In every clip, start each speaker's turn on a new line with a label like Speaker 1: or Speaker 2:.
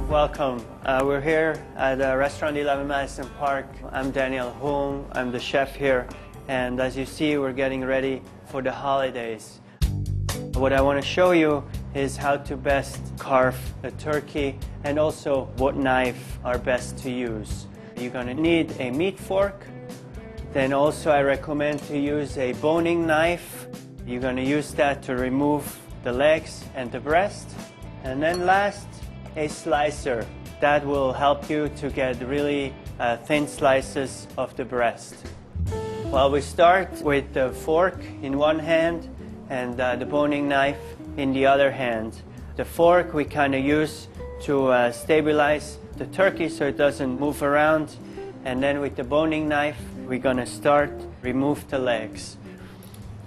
Speaker 1: Welcome. We're here at Restaurant 11 Madison Park. I'm Daniel Holm. I'm the chef here. And as you see, we're getting ready for the holidays. What I want to show you is how to best carve a turkey and also what knife are best to use. You're going to need a meat fork. Then also I recommend to use a boning knife. You're going to use that to remove the legs and the breast. And then last, a slicer. That will help you to get really thin slices of the breast. Well, we start with the fork in one hand and the boning knife in the other hand. The fork we kind of use to stabilize the turkey so it doesn't move around. And then with the boning knife, we're going to start remove the legs.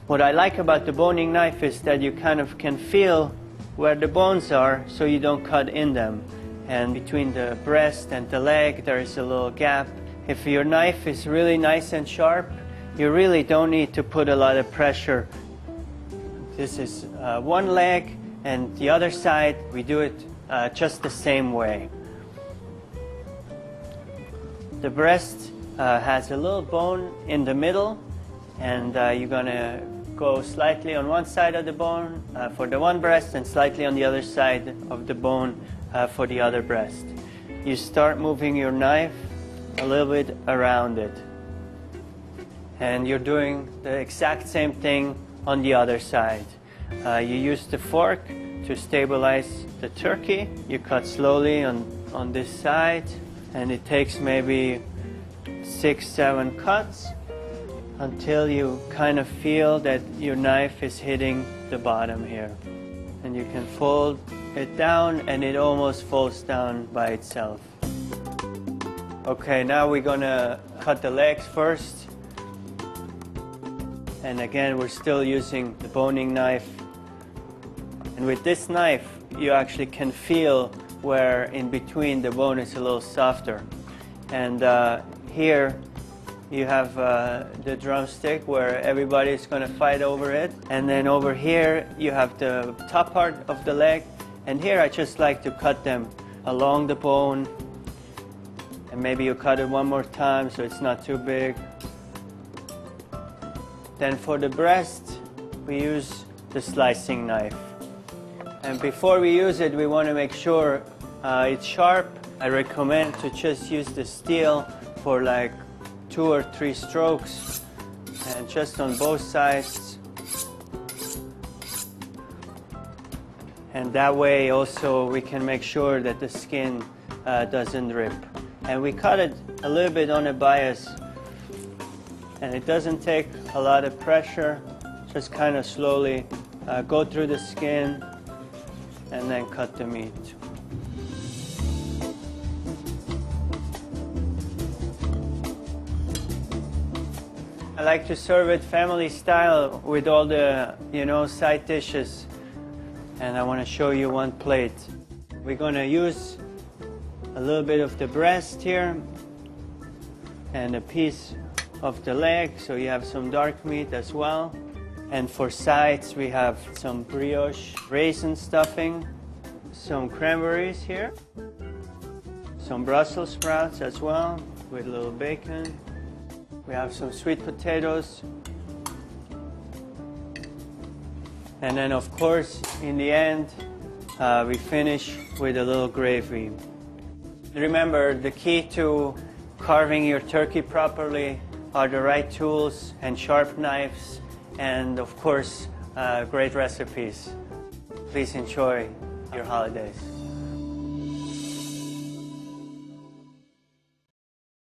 Speaker 1: What I like about the boning knife is that you kind of can feel where the bones are so you don't cut in them. And between the breast and the leg there is a little gap. If your knife is really nice and sharp, you really don't need to put a lot of pressure. This is one leg, and the other side we do it just the same way. The breast has a little bone in the middle, and you're gonna go slightly on one side of the bone for the one breast and slightly on the other side of the bone for the other breast. You start moving your knife a little bit around it. And you're doing the exact same thing on the other side. You use the fork to stabilize the turkey. You cut slowly on this side, and it takes maybe 6-7 cuts until you kind of feel that your knife is hitting the bottom here. And you can fold it down and it almost folds down by itself. Okay, now we're gonna cut the legs first. And again, we're still using the boning knife. And with this knife, you actually can feel where in between the bone is a little softer. And here, you have the drumstick where everybody's going to fight over it. And then over here, you have the top part of the leg. And here, I just like to cut them along the bone. And maybe you cut it one more time so it's not too big. Then for the breast, we use the slicing knife. And before we use it, we want to make sure it's sharp. I recommend to just use the steel for like 2 or 3 strokes, and just on both sides. And that way also we can make sure that the skin doesn't rip. And we cut it a little bit on a bias, and it doesn't take a lot of pressure. Just kind of slowly go through the skin and then cut the meat. I like to serve it family style with all the, side dishes. And I want to show you one plate. We're going to use a little bit of the breast here and a piece of the leg, so you have some dark meat as well. And for sides, we have some brioche raisin stuffing, some cranberries here, some Brussels sprouts as well with a little bacon. We have some sweet potatoes. And then, of course, in the end, we finish with a little gravy. Remember, the key to carving your turkey properly are the right tools and sharp knives, and of course, great recipes. Please enjoy your holidays.